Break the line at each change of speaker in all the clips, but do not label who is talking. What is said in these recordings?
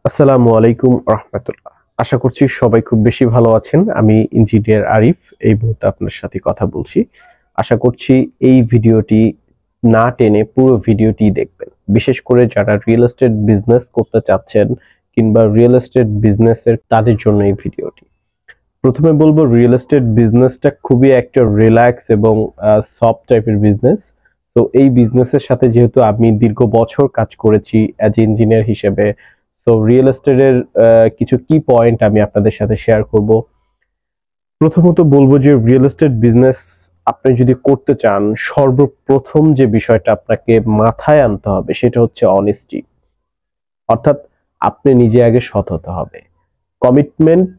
আসসালামু আলাইকুম রাহমাতুল্লাহ। আশা করছি সবাই খুব বেশি ভালো আছেন। আমি ইঞ্জিনিয়ার আরিফ এই মুহূর্তে আপনার সাথে কথা বলছি। আশা করছি এই ভিডিওটি না টেনে পুরো ভিডিওটি দেখবেন। বিশেষ করে যারা রিয়েল এস্টেট বিজনেস করতে চাচ্ছেন কিংবা রিয়েল এস্টেট বিজনেসের তাদের জন্য এই ভিডিওটি। প্রথমে বলবো রিয়েল এস্টেট বিজনেসটা খুবই একটা রিল্যাক্স এবং সফট টাইপের বিজনেস। তো এই বিজনেসের সাথে যেহেতু আমি দীর্ঘ বছর কাজ করেছি অ্যাজ ইঞ্জিনিয়ার হিসেবে, তো রিয়েল এস্টেটের কিছু কি পয়েন্ট আমি আপনাদের সাথে শেয়ার করব। প্রথমত বলবো যে রিয়েল এস্টেট বিজনেস আপনি যদি করতে চান, সর্বপ্রথম যে বিষয়টা আপনাকে মাথায় আনতে হবে সেটা হচ্ছে অনেস্টি। অর্থাৎ আপনি নিজে আগে সৎ হতে হবে। কমিটমেন্ট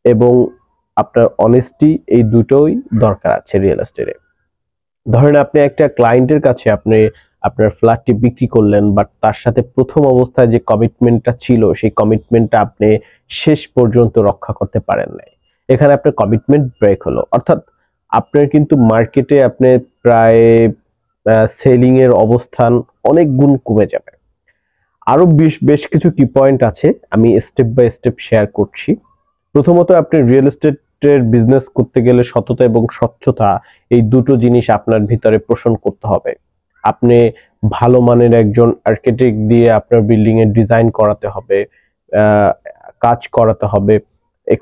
এবং আপনার অনেস্টি এই দুটোই দরকার আছে রিয়েল এস্টেটে। ধরেন আপনি একটা ক্লায়েন্টের কাছে আপনার ফ্ল্যাটটি বিক্রি করলেন, বাট তার সাথে প্রথম অবস্থায় যে কমিটমেন্টটা ছিল সেই কমিটমেন্টটা আপনি শেষ পর্যন্ত রক্ষা করতে পারেন নাই। এখানে আপনার কমিটমেন্ট ব্রেক হলো, অর্থাৎ আপনার কিন্তু মার্কেটে আপনি প্রায় সেলিং এর অবস্থান অনেক গুণ কমে যাবে। আরো বেশ কিছু কি পয়েন্ট আছে, আমি স্টেপ বাই স্টেপ শেয়ার করছি। প্রথমত আপনি রিয়েল এস্টেটের বিজনেস করতে গেলে সততা এবং স্বচ্ছতা এই দুটো জিনিস আপনার ভিতরে পোষণ করতে হবে। আপনি ভালো মানের একজন আর্কিটেক্ট দিয়ে আপনার বিল্ডিং এর ডিজাইন করাতে হবে, কাজ করাতে হবে,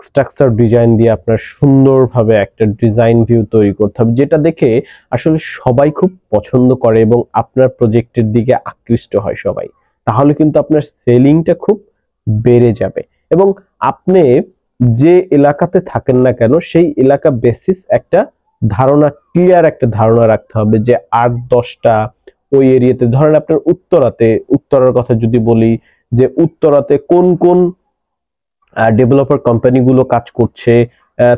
স্ট্রাকচার ডিজাইন দিয়ে আপনার সুন্দরভাবে একটা ডিজাইন ভিউ তৈরি করতে হবে, যেটা দেখে আসলে সবাই খুব পছন্দ করে এবং আপনার প্রজেক্টের দিকে আকৃষ্ট হয় সবাই। তাহলে কিন্তু আপনার সেলিংটা খুব বেড়ে যাবে। এবং আপনি যে এলাকাতে থাকেন না কেন সেই এলাকা বেসিস একটা ধারণা, ক্লিয়ার একটা ধারণা রাখতে হবে যে ৮-১০টা ওই এরিয়াতে, ধরেন আপনার উত্তরার কথা যদি বলি, যে উত্তরাতে কোন কোন ডেভেলপার কোম্পানিগুলো কাজ করছে,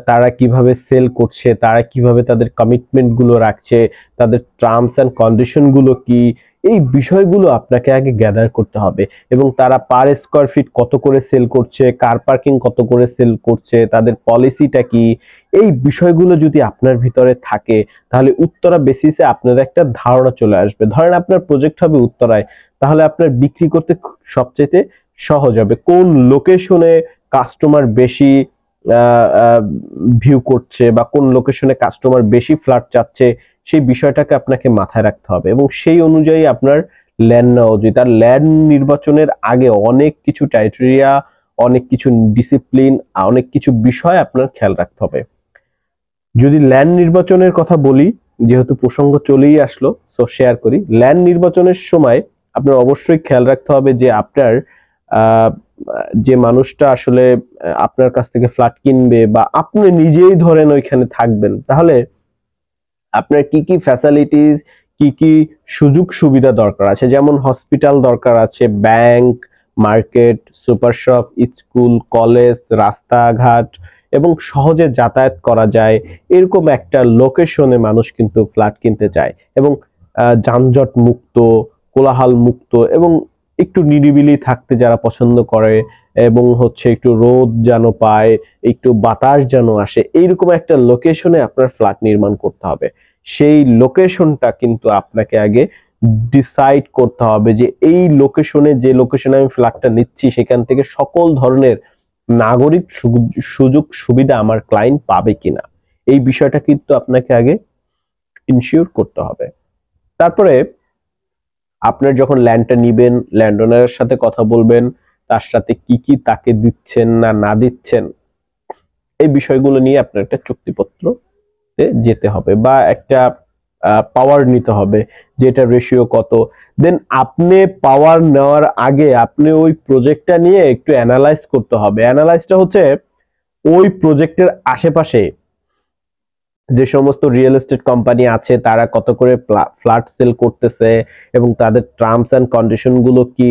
তারা কিভাবে সেল করছে, তারা কিভাবে তাদের কমিটমেন্ট গুলো রাখছে, তাদের টার্মস এন্ড কন্ডিশন গুলো কি, এই বিষয়গুলো আপনাকে আগে গ্যাদার করতে হবে। এবং তারা পার স্কয়ার ফিট কত করে সেল করছে, কার পার্কিং কত করে সেল করছে, তাদের পলিসিটা কি, এই বিষয়গুলো যদি আপনার ভিতরে থাকে তাহলে উত্তরা বেসিসে আপনার একটা ধারণা চলে আসবে। ধরেন আপনার প্রজেক্ট হবে উত্তরায়, তাহলে আপনার বিক্রি করতে সবচেয়ে সহজ হবে। কোন লোকেশনে কাস্টমার বেশি ভিউ করছে বা কোন লোকেশনে কাস্টমার বেশি ফ্ল্যাট চাচ্ছে, সেই বিষয়টাকে আপনাকে মাথায় রাখতে হবে এবং সেই অনুযায়ী আপনার ল্যান্ড নেওয়া উচিত। আর ল্যান্ড নির্বাচনের আগে অনেক কিছু ক্রাইটেরিয়া, অনেক কিছু ডিসিপ্লিন, অনেক কিছু বিষয় আপনার খেয়াল রাখতে হবে। যদি ল্যান্ড নির্বাচনের কথা বলি, যেহেতু প্রসঙ্গ চলেই আসলো, সো শেয়ার করি। ল্যান্ড নির্বাচনের সময় আপনার অবশ্যই খেয়াল রাখতে হবে যে আপনার যে মানুষটা আসলে আপনার কাছ থেকে ফ্ল্যাট কিনবে বা আপনি নিজেই ধরেন ওইখানে থাকবেন, তাহলে আপনার কি কি ফ্যাসিলিটিস, কি কি সুযোগ সুবিধা দরকার আছে, যেমন হসপিটাল দরকার আছে, bank, market, super shop, school, college, রাস্তাঘাট এবং সহজে যাতায়াত করা যায় এরকম একটা লোকেশনে মানুষ কিন্তু ফ্ল্যাট কিনতে চায়। এবং যানজট মুক্ত, কোলাহল মুক্ত এবং একটু নিরিবিলি থাকতে যারা পছন্দ করে এবং হচ্ছে একটু রোদ যেন পায়, একটু বাতাস যেন আসে, এইরকম একটা লোকেশনে আপনার ফ্ল্যাট নির্মাণ করতে হবে। সেই লোকেশনটা কিন্তু আপনাকে আগে ডিসাইড করতে হবে যে এই লোকেশনে, যে লোকেশনে আমি ফ্ল্যাটটা নিচ্ছি সেখান থেকে সকল ধরনের নাগরিক সুযোগ সুবিধা আমার ক্লায়েন্ট পাবে কিনা, এই বিষয়টা কিন্তু আপনাকে আগে ইনশিওর করতে হবে। তারপরে আপনার যখন ল্যান্ডটা নিবেন, ল্যান্ড ওনারের সাথে কথা বলবেন, তার সাথে কি কি তাকে দিচ্ছেন না না দিচ্ছেন, এই বিষয়গুলো নিয়ে আপনার একটা চুক্তিপত্রতে যেতে হবে বা একটা পাওয়ার নিতে হবে, যেটা রেশিও কত। দেন আপনি পাওয়ার নেওয়ার আগে আপনি ওই প্রজেক্টটা নিয়ে একটু অ্যানালাইজ করতে হবে। অ্যানালাইজটা হচ্ছে ওই প্রজেক্টের আশেপাশে যে সমস্ত রিয়েল এস্টেট কোম্পানি আছে তারা কত করে ফ্ল্যাট সেল করতেছে এবং তাদের টার্মস এন্ড কন্ডিশন গুলো কি,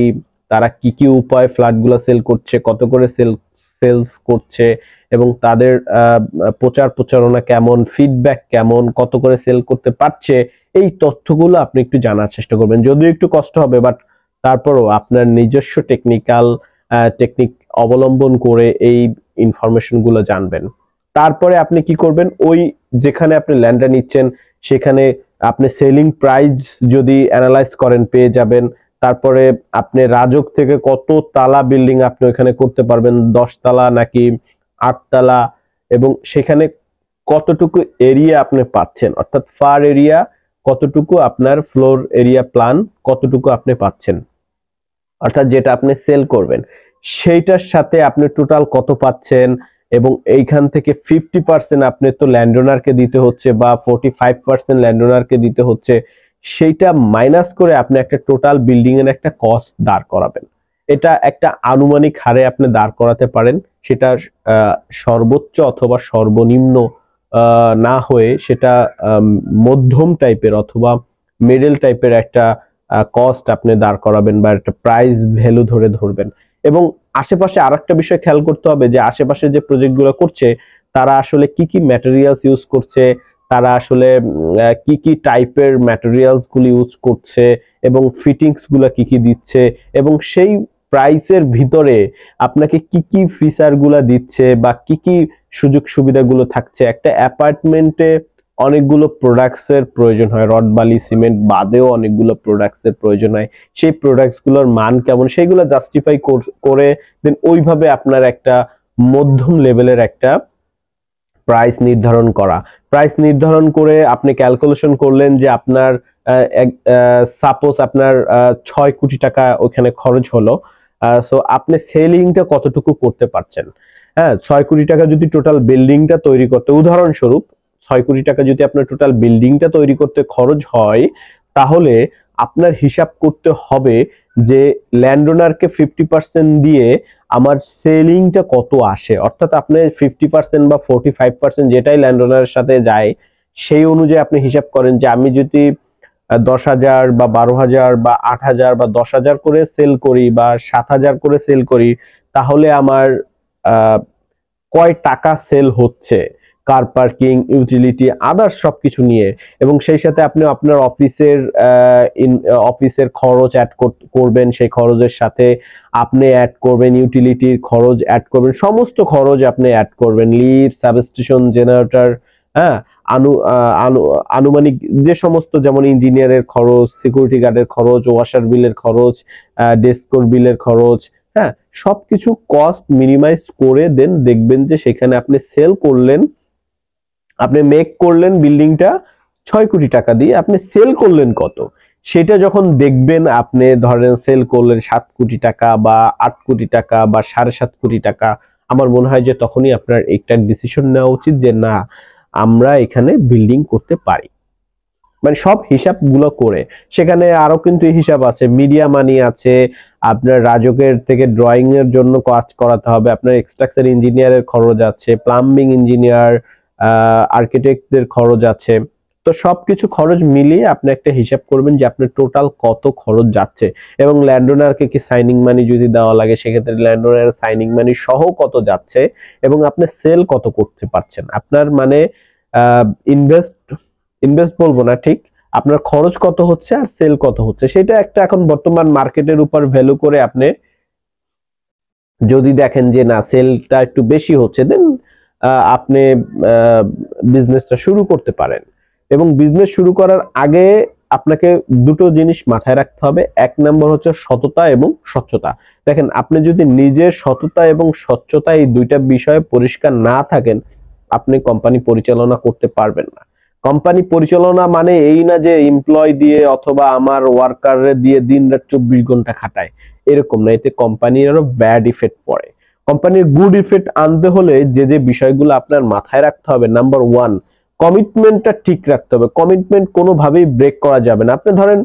তারা কি কি উপায় ফ্ল্যাট গুলো সেল করছে, কত করে সেলস করছে এবং তাদের প্রচার প্রচারণা কেমন, ফিডব্যাক কেমন, কত করে সেল করতে পারছে, এই তথ্যগুলো আপনি একটু জানার চেষ্টা করবেন। যদিও একটু কষ্ট হবে, বাট তারপরও আপনার নিজস্ব টেকনিক অবলম্বন করে এই ইনফরমেশন গুলো জানবেন। তারপরে আপনি কি করবেন, ওই যেখানে আপনি ল্যান্ডটা নিচ্ছেন সেখানে আপনি সেলিং প্রাইস যদি অ্যানালাইজ করেন পেয়ে যাবেন। তারপরে আপনি রাজক থেকে কত তালা বিল্ডিং আপনি ওখানে করতে পারবেন, 10 তালা নাকি 8 তালা, এবং সেখানে কতটুকু এরিয়া আপনি পাচ্ছেন, অর্থাৎ ফার এরিয়া কতটুকু, আপনার ফ্লোর এরিয়া প্ল্যান কতটুকু আপনি পাচ্ছেন, অর্থাৎ যেটা আপনি সেল করবেন সেইটার সাথে আপনি টোটাল কত পাচ্ছেন, এবং এইখান থেকে 50% আপনি তো ল্যান্ডওনারকে দিতে হচ্ছে বা 45% ল্যান্ডওনারকে দিতে হচ্ছে, সেইটা মাইনাস করে আপনি একটা টোটাল বিল্ডিং এর একটা কস্ট দাঁড় করাবেন। এটা একটা আনুমানিক হারে আপনি দাঁড় করাতে পারেন, সেটা সর্বোচ্চ অথবা সর্বনিম্ন না হয়ে সেটা মধ্যম টাইপের অথবা মিডল টাইপের একটা কস্ট আপনি দাঁড় করাবেন বা একটা প্রাইস ভ্যালু ধরে ধরবেন। এবং আশেপাশে আরেকটা বিষয় খেয়াল করতে হবে যে আশেপাশে যে প্রজেক্টগুলো করছে তারা আসলে কি কি ম্যাটেরিয়ালস ইউজ করছে, তারা আসলে কি কি টাইপের ম্যাটেরিয়ালস গুলো ইউজ করছে এবং ফিটিংস গুলো কি কি দিচ্ছে, এবং সেই প্রাইসের ভিতরে আপনাকে কি কি ফিচার গুলা দিচ্ছে বা কি কি সুযোগ সুবিধাগুলো থাকছে। একটা অ্যাপার্টমেন্টে অনেকগুলো প্রোডাক্টস এর প্রয়োজন হয়, রড বালি সিমেন্ট বাদেও অনেকগুলো প্রোডাক্টস এর প্রয়োজন হয়, সেই প্রোডাক্টস গুলোর মান কেমন সেইগুলো জাস্টিফাই করে দেন ওইভাবে আপনার একটা মধ্যম লেভেলের একটা প্রাইস নির্ধারণ করা। প্রাইস নির্ধারণ করে আপনি ক্যালকুলেশন করলেন যে আপনার সাপোজ আপনার 6 কোটি টাকা ওখানে খরচ হলো, সো আপনি সেলিংটা কতটুকু করতে পারছেন। হ্যাঁ, 6 কোটি টাকা যদি টোটাল বিল্ডিংটা তৈরি করতে, উদাহরণস্বরূপ 6 কোটি টাকা যদি আপনার টোটাল বিল্ডিংটা তৈরি করতে খরচ হয়, তাহলে আপনার হিসাব করতে হবে যে ল্যান্ডওনারকে 50% দিয়ে আমার সেলিংটা কত আসে, অর্থাৎ আপনি 50% বা 45% যেটাই ল্যান্ডওনারের সাথে যায় সেই অনুযায়ী আপনি হিসাব করেন যে আমি যদি 10,000 বা 12,000 বা 8,000 বা 10,000 করে সেল করি বা 7,000 করে সেল করি, তাহলে আমার কয় টাকা সেল হচ্ছে, কার পার্কিং, ইউটিলিটি, আদার্স সবকিছু নিয়ে, এবং সেই সাথে আপনি আপনার অফিসের খরচ অ্যাড করবেন, সেই খরচের সাথে আপনি অ্যাড করবেন ইউটিলিটির খরচ অ্যাড করবেন, সমস্ত খরচ আপনি অ্যাড করবেন, লিফট, সাবস্টেশন, জেনারেটর, হ্যাঁ, আনুমানিক যে সমস্ত, যেমন ইঞ্জিনিয়ারের খরচ, সিকিউরিটি গার্ডের খরচ, ওয়াশার বিলের খরচ, ডেস্কোর বিলের খরচ, হ্যাঁ, সবকিছু কস্ট মিনিমাইজ করে দেন দেখবেন যে সেখানে আপনি সেল করলেন, আপনি মেক করলেন বিল্ডিংটা 6 কোটি টাকা দিয়ে, আপনি সেল করলেন কত, সেটা যখন দেখবেন, আপনি ধরেন সেল করলেন 7 কোটি টাকা বা 8 কোটি টাকা বা 7.5 কোটি টাকা, আমার মনে হয় যে তখনই আপনার একটা ডিসিশন নেওয়া উচিত যে না, আমরা এখানে বিল্ডিং করতে পারি। মানে সব হিসাবগুলো করে, সেখানে আরো কিন্তু হিসাব আছে, মিডিয়া মানি আছে, আপনার রাজকের থেকে ড্রয়িং এর জন্য কাজ করাতে হবে, আপনার স্ট্রাকচার ইঞ্জিনিয়ারের খরচ আছে, প্লাম্বিং ইঞ্জিনিয়ার, আর্কিটেক্টদের খরচ আছে। তো সবকিছু খরচ মিলিয়ে আপনি একটা হিসাব করবেন যে আপনার টোটাল কত খরচ যাচ্ছে, এবং ল্যান্ডওনারকে কি সাইনিং মানি যদি দেওয়া লাগে সেক্ষেত্রে ল্যান্ডওনারের সাইনিং মানি সহ কত যাচ্ছে, এবং আপনি সেল কত করতে পারছেন। আপনার মানে ইনভেস্ট ইনভেস্ট বলবো না ঠিক, আপনার খরচ কত হচ্ছে আর সেল কত হচ্ছে, সেটা একটা এখন বর্তমান মার্কেটের উপর ভ্যালু করে আপনি যদি দেখেন যে না সেলটা একটু বেশি হচ্ছে, দেন আপনি বিজনেসটা শুরু করতে পারেন। এবং বিজনেস শুরু করার আগে আপনাকে দুটো জিনিস মাথায় রাখতে হবে। এক নম্বর হচ্ছে সততা এবং স্বচ্ছতা। দেখেন, আপনি যদি নিজের সততা এবং স্বচ্ছতা এই দুইটা বিষয়ে পরিষ্কার না থাকেন, আপনি কোম্পানি পরিচালনা করতে পারবেন না। কোম্পানি পরিচালনা মানে এই না যে এমপ্লয় দিয়ে অথবা আমার ওয়ার্কারে দিয়ে দিনরাত 24 ঘন্টা খাটায়, এরকম না। এতে কোম্পানিরও ব্যাড ইফেক্ট পড়ে। কোম্পানির গুড ইফেক্ট আনতে হলে যে যে বিষয়গুলো আপনার মাথায় রাখতে হবে, নাম্বার 1, কমিটমেন্টটা ঠিক রাখতে হবে। কমিটমেন্ট কোনোভাবেই ব্রেক করা যাবে না। আপনি ধরেন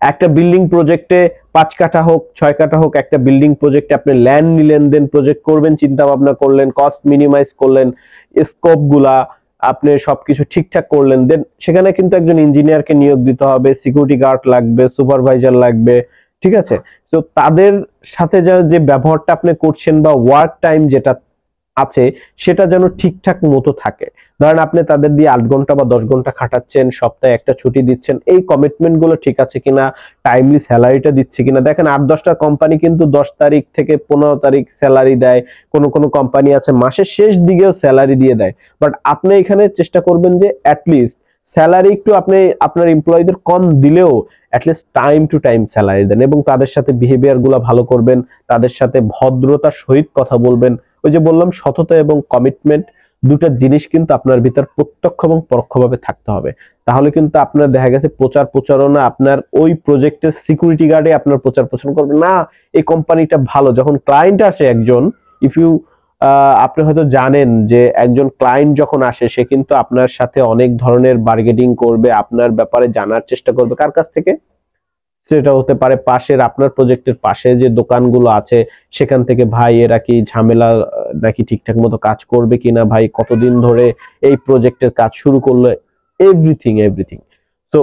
একটা বিল্ডিং প্রজেক্টে 5 কাঠা হোক 6 কাঠা হোক, একটা বিল্ডিং প্রজেক্টে আপনি ল্যান্ড নিলেন, দেন প্রজেক্ট করবেন, চিন্তা ভাবনা করলেন, কস্ট মিনিমাইজ করলেন, স্কোপ গুলা আপনি সবকিছু ঠিকঠাক করলেন, দেন সেখানে কিন্তু একজন ইঞ্জিনিয়ারকে নিয়োগ দিতে হবে, সিকিউরিটি গার্ড লাগবে, সুপারভাইজার লাগবে, ঠিক আছে। তো তাদের সাথে যে ব্যবহারটা আপনি করছেন বা ওয়ার্ক টাইম যেটা আছে সেটা যেন ঠিকঠাক মতো থাকে। ধরেন আপনি তাদের দিয়ে 8 ঘন্টা বা 10 ঘন্টা খাটাচ্ছেন, সপ্তাহে একটা ছুটি দিচ্ছেন, এই কমিটমেন্ট গুলো ঠিক আছে কিনা, টাইমলি স্যালারিটা দিচ্ছে কিনা। দেখেন 8-10টা কোম্পানি কিন্তু 10 তারিখ থেকে 15 তারিখ স্যালারি দেয়, কোনো কোনো কোম্পানি আছে মাসের শেষ দিকেও স্যালারি দিয়ে দেয়। বাট আপনি এখানে চেষ্টা করবেন যে অ্যাটলিস্ট স্যালারি একটু আপনি আপনার এমপ্লয়ীদের কম দিলেও at least time to time salary দেন, এবং তাদের সাথে বিহেভিয়ার গুলো ভালো করবেন, তাদের সাথে ভদ্রতার সহিত কথা বলবেন। ওই যে বললাম, সততা এবং কমিটমেন্ট দুটা জিনিস কিন্তু আপনার ভিতর প্রত্যক্ষ এবং পরোক্ষভাবে থাকতে হবে। তাহলে কিন্তু আপনার দেখা গেছে প্রচার প্রচারণা, আপনার ওই প্রজেক্টের সিকিউরিটি গার্ডে আপনার প্রচার প্রচারণা করবে না এই কোম্পানিটা ভালো। যখন ক্লায়েন্ট আসে একজন, ইফ ইউ আপনি হয়তো জানেন যে একজন ক্লায়েন্ট যখন আসে সে কিন্তু আপনার সাথে অনেক ধরনের বার্গেনিং করবে, আপনার ব্যাপারে জানার চেষ্টা করবে। কার কাছ থেকে? সেটা হতে পারে পাশের, আপনার প্রজেক্টের পাশে যে দোকানগুলো আছে সেখান থেকে, ভাই এরা কি ঝামেলা নাকি ঠিকঠাক মতো কাজ করবে কিনা, ভাই কতদিন ধরে এই প্রজেক্টের কাজ শুরু করলো, এভরিথিং এভরিথিং। তো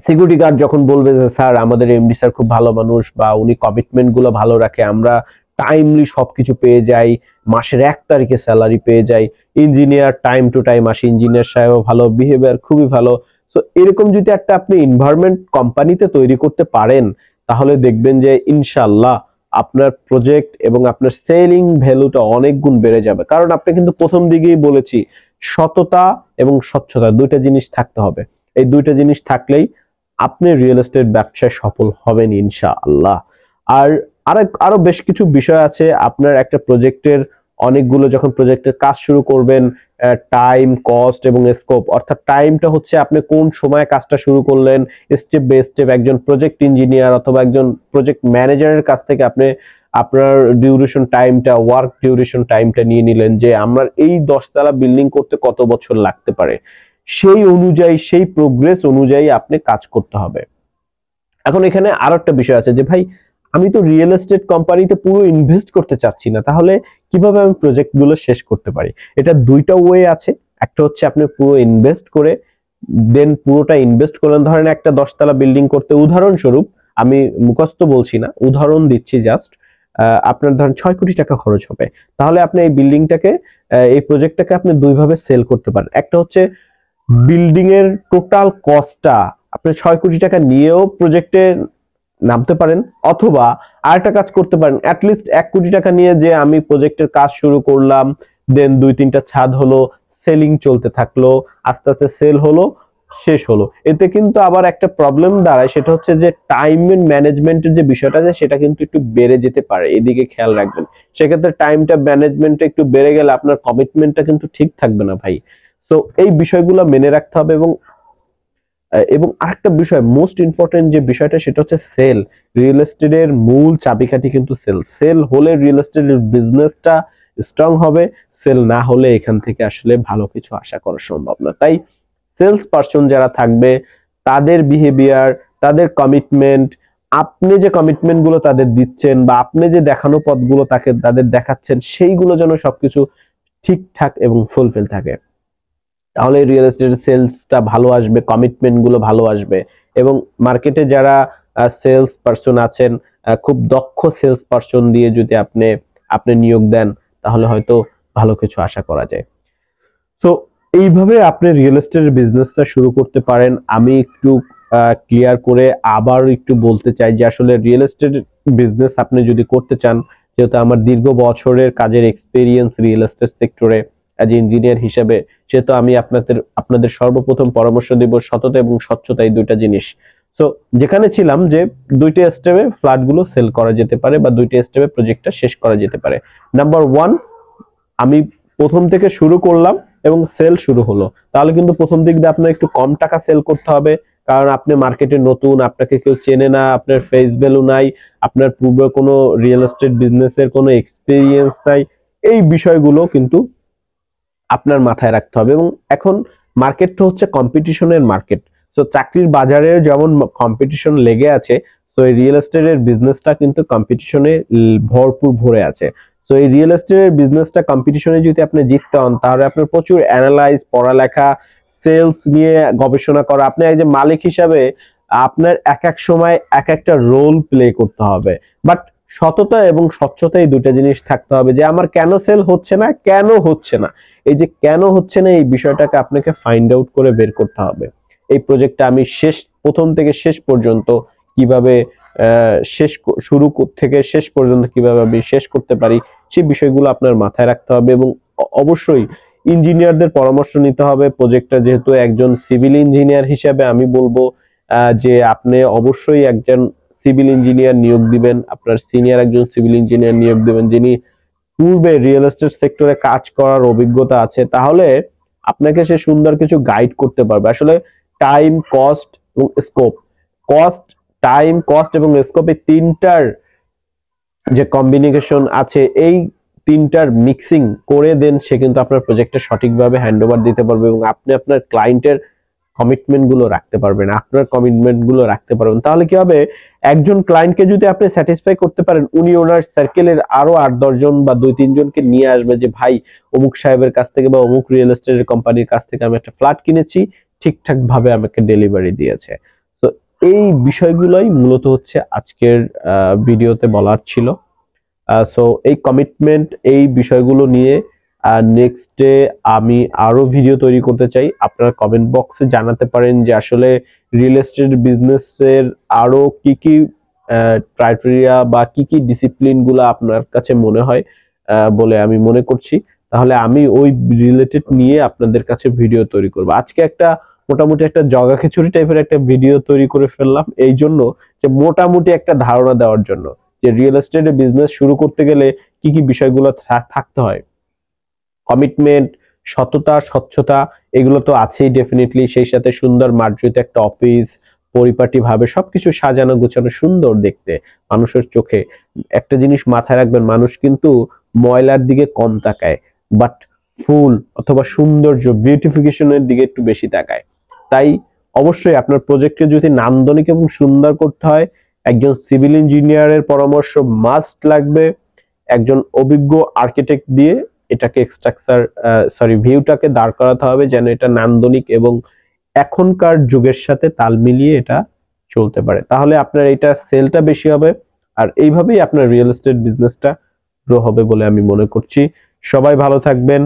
সিকিউরিটি গার্ড যখন বলবে যে স্যার আমাদের এমডি স্যার খুব ভালো মানুষ, বা উনি কমিটমেন্ট গুলো ভালো রাখে, আমরা টাইমলি সবকিছু পেয়ে যাই, মাসের 1 তারিখে স্যালারি পেয়ে যাই, ইঞ্জিনিয়ার টাইম টু টাইম আসে, ইঞ্জিনিয়ার সাহেব ভালো, বিহেভিয়ার খুবই ভালো। সো এরকম যদি একটা আপনি এনভায়রনমেন্ট কোম্পানিতে তৈরি করতে পারেন, তাহলে দেখবেন যে ইনশাআল্লাহ আপনার প্রজেক্ট এবং আপনার সেলিং ভ্যালুটা অনেক গুণ বেড়ে যাবে। কারণ আপনি কিন্তু প্রথম দিকেই বলেছি, সততা এবং স্বচ্ছতা দুইটা জিনিস থাকতে হবে। এই দুইটা জিনিস থাকলেই আপনি রিয়েল এস্টেট ব্যবসায় সফল হবেন ইনশাআল্লাহ। আর আরো বেশ কিছু বিষয় আছে। আপনার একটা প্রজেক্টের অনেকগুলো, যখন প্রজেক্টের কাজ শুরু করবেন, টাইম, কস্ট এবং স্কোপ, অর্থাৎ টাইমটা হচ্ছে আপনি কোন সময় কাজটা শুরু করলেন, স্টেপ বাই স্টেপ একজন প্রজেক্ট ইঞ্জিনিয়ার অথবা একজন প্রজেক্ট ম্যানেজারের কাছ থেকে আপনি আপনার ডিউরেশন টাইমটা, ওয়ার্ক ডিউরেশন টাইমটা নিয়ে নিলেন, যে আমার এই 10 তলা বিল্ডিং করতে কত বছর লাগতে পারে, সেই অনুযায়ী, সেই প্রোগ্রেস অনুযায়ী আপনি কাজ করতে হবে। এখন এখানে আরো একটা বিষয় আছে যে ভাই আমি তো রিয়েল এস্টেট কোম্পানিতে পুরো ইনভেস্ট করতে চাচ্ছি না, তাহলে কিভাবে আমি প্রজেক্ট গুলো শেষ করতে পারি? এটা দুইটা ওয়ে আছে। একটা হচ্ছে আপনি পুরো ইনভেস্ট করে, দেন পুরোটা ইনভেস্ট করলেন, ধরেন একটা 10 তলা বিল্ডিং করতে, উদাহরণস্বরূপ, আমি মুখস্থ বলছি না, উদাহরণ দিচ্ছি জাস্ট, আপনার ধরেন 6 কোটি টাকা খরচ হবে, তাহলে আপনি এই বিল্ডিংটাকে, এই প্রজেক্টটাকে আপনি দুইভাবে সেল করতে পারেন। একটা হচ্ছে বিল্ডিং এর টোটাল কস্টটা আপনি 6 কোটি টাকা নিয়েও প্রজেক্টে নামতে পারেন, অথবা আরেকটা কাজ করতে পারেন, অ্যাটলিস্ট 1 কোটি টাকা নিয়ে যে আমি প্রজেক্টের কাজ শুরু করলাম, দেন 2-3টা ছাদ হলো, সেলিং চলতে থাকলো, আস্তে আস্তে সেল হলো, শেষ হলো। এতে কিন্তু আবার একটা প্রবলেম দাঁড়ায়, সেটা হচ্ছে যে টাইম ম্যানেজমেন্টের যে বিষয়টা আছে সেটা কিন্তু একটু বেড়ে যেতে পারে, এদিকে খেয়াল রাখবেন। সেক্ষেত্রে টাইমটা ম্যানেজমেন্টটা একটু বেড়ে গেলে আপনার কমিটমেন্টটা কিন্তু ঠিক থাকবে না ভাই। তো এই বিষয়গুলো মেনে রাখতে হবে। এবং আরেকটা বিষয়, মোস্ট ইম্পর্টেন্ট যে বিষয়টা, সেটা হচ্ছে সেল। রিয়েল এস্টেটের মূল চাবিকাঠি কিন্তু সেল। সেল হলে রিয়েল এস্টেটের বিজনেসটা স্ট্রং হবে, সেল না হলে এখান থেকে আসলে ভালো কিছু আশা করা সম্ভব না। তাই সেলস পারসন যারা থাকবে, তাদের বিহেভিয়ার, তাদের কমিটমেন্ট, আপনি যে কমিটমেন্ট গুলো তাদের দিচ্ছেন, বা আপনি যে দেখানো পথগুলো তাদের দেখাচ্ছেন, সেইগুলো যেন সবকিছু ঠিকঠাক এবং ফুলফিল থাকে, তাহলে রিয়েল এস্টেট সেলসটা ভালো আসবে, কমিটমেন্ট গুলো ভালো আসবে। এবং মার্কেটে যারা সেলস পারসন আছেন, খুব দক্ষ সেলস পারসন দিয়ে যদি আপনি নিয়োগ দেন, তাহলে হয়তো ভালো কিছু আশা করা যায়। সো এইভাবে আপনি রিয়েল এস্টেটের বিজনেসটা শুরু করতে পারেন। আমি একটু ক্লিয়ার করে আবার একটু বলতে চাই যে আসলে রিয়েল এস্টেট বিজনেস আপনি যদি করতে চান, যেহেতু আমার দীর্ঘ বছরের কাজের এক্সপেরিয়েন্স রিয়েল এস্টেট সেক্টরে অ্যাজ ইঞ্জিনিয়ার হিসেবে, সেহেতু আমি আপনাদের সর্বপ্রথম পরামর্শ দেব সততা এবং স্বচ্ছতা, এই দুইটা জিনিস। সো যেখানে ছিলাম যে 2টা স্টেপে ফ্ল্যাটগুলো সেল করা যেতে পারে, বা 2টা স্টেপে প্রজেক্টটা শেষ করা যেতে পারে। নাম্বার 1, আমি প্রথম থেকে শুরু করলাম এবং সেল শুরু হলো, তাহলে কিন্তু প্রথম দিক দিয়ে আপনার একটু কম টাকা সেল করতে হবে, কারণ আপনি মার্কেটে নতুন, আপনাকে কেউ চেনে না, আপনার ফেস ভ্যালু নাই, আপনার পূর্বে কোনো রিয়েল এস্টেট বিজনেসের কোনো এক্সপেরিয়েন্স নাই। এই বিষয়গুলো কিন্তু আপনার মাথায় রাখতে হবে। এবং এখন মার্কেটটা হচ্ছে কম্পিটিশনের মার্কেট। তো চাকরির বাজারে যেমন কম্পিটিশন লেগে আছে, সো এই রিয়েল এস্টেটের বিজনেসটা কিন্তু কম্পিটিশনে ভরপুর ভরে আছে। সো এই রিয়েল এস্টেটের বিজনেসটা কম্পিটিশনে যদি আপনি জিততে হন, তাহলে আপনার প্রচুর অ্যানালাইজ, পড়ালেখা, সেলস নিয়ে গবেষণা করা, আপনি একজন মালিক হিসাবে আপনার এক এক সময় এক একটা রোল প্লে করতে হবে। বাট সততা এবং স্বচ্ছতা, এই দুটো জিনিস থাকতে হবে, যে আমার কেন সেল হচ্ছে না, কেন হচ্ছে না, এই যে কেন হচ্ছে না, এই বিষয়টাকে আপনাকে ফাইন্ড আউট করে বের করতে হবে। এই প্রজেক্টটা আমি প্রথম থেকে শেষ পর্যন্ত কিভাবে শুরু থেকে শেষ পর্যন্ত কিভাবে আমি শেষ করতে পারি, সেই বিষয়গুলো আপনার মাথায় রাখতে হবে। এবং অবশ্যই ইঞ্জিনিয়ারদের পরামর্শ নিতে হবে প্রজেক্টটা, যেহেতু একজন সিভিল ইঞ্জিনিয়ার হিসেবে আমি বলবো যে আপনি অবশ্যই একজন সিভিল ইঞ্জিনিয়ার নিয়োগ দিবেন, আপনার সিনিয়র একজন সিভিল ইঞ্জিনিয়ার নিয়োগ দিবেন যিনি পূর্বে রিয়েল এস্টেট সেক্টরে কাজ করার অভিজ্ঞতা আছে, তাহলে আপনাকে সে সুন্দর কিছু গাইড করতে পারবে। আসলে টাইম, কস্ট এবং স্কোপ, কস্ট এবং স্কোপ এই তিনটার যে কম্বিনেশন আছে, এই তিনটার মিক্সিং করে দেন সে কিন্তু আপনার প্রজেক্টটা সঠিকভাবে হ্যান্ডওভার দিতে পারবে এবং আপনি আপনার ক্লায়েন্টের কমিটমেন্ট গুলো রাখতে পারবেন, আপনার কমিটমেন্ট গুলো রাখতে পারবেন। তাহলে কি হবে, একজন ক্লায়েন্টকে যদি আপনি স্যাটিসফাই করতে পারেন, উনি ওনার সার্কেলের আরো 8-10 জন বা 2-3 জনকে নিয়ে আসবে যে ভাই অমুক সাহেবের কাছ থেকে বা অমুক রিয়েল এস্টেটের কোম্পানির কাছ থেকে আমি একটা ফ্ল্যাট কিনেছি, ঠিকঠাক ভাবে আমাকে ডেলিভারি দিয়েছে। তো এই বিষয়গুলোই মূলত হচ্ছে আজকের ভিডিওতে বলার ছিল। সো এই কমিটমেন্ট, এই বিষয়গুলো নিয়ে নেক্সট ডে আমি আরো ভিডিও তৈরি করতে চাই। আপনারা কমেন্ট বক্সে জানাতে পারেন যে আসলে রিয়েল এস্টেট বিজনেসের আরো কি কি ক্রাইটেরিয়া বা কি কি ডিসিপ্লিন গুলো আপনার কাছে মনে হয় বলে আমি মনে করছি, তাহলে আমি ওই রিলেটেড নিয়ে আপনাদের কাছে ভিডিও তৈরি করব। আজকে একটা মোটামুটি একটা জগা খিচুড়ি টাইপের একটা ভিডিও তৈরি করে ফেললাম, এই জন্য যে মোটামুটি একটা ধারণা দেওয়ার জন্য যে রিয়েল এস্টেটে বিজনেস শুরু করতে গেলে কি কি বিষয়গুলো থাকতে হয়। কমিটমেন্ট, সততা, স্বচ্ছতা, এগুলো তো আছেই ডেফিনেটলি, সেই সাথে সুন্দর মার্জিত একটা অফিস, পরিপাটি ভাবে সবকিছু সাজানো গোছানো সুন্দর দেখতে মানুষের চোখে। একটা জিনিস মাথায় রাখবেন, মানুষ কিন্তু ময়লার দিকে কম তাকায়, বাট ফুল অথবা সৌন্দর্য, বিউটিফিকেশনের দিকে একটু বেশি তাকায়। তাই অবশ্যই আপনার প্রজেক্টকে যদি নান্দনিক এবং সুন্দর করতে হয়, একজন সিভিল ইঞ্জিনিয়ারের পরামর্শ মাস্ট লাগবে। একজন অভিজ্ঞ আর্কিটেক্ট দিয়ে এটাকে ভিউটাকে দাঁড় করাতে হবে যেন এটা নান্দনিক এবং এখনকার যুগের সাথে তাল মিলিয়ে এটা চলতে পারে। তাহলে আপনার এটা সেলটা বেশি হবে, আর এইভাবেই আপনার রিয়েল এস্টেট বিজনেসটা গ্রো হবে বলে আমি মনে করছি। সবাই ভালো থাকবেন।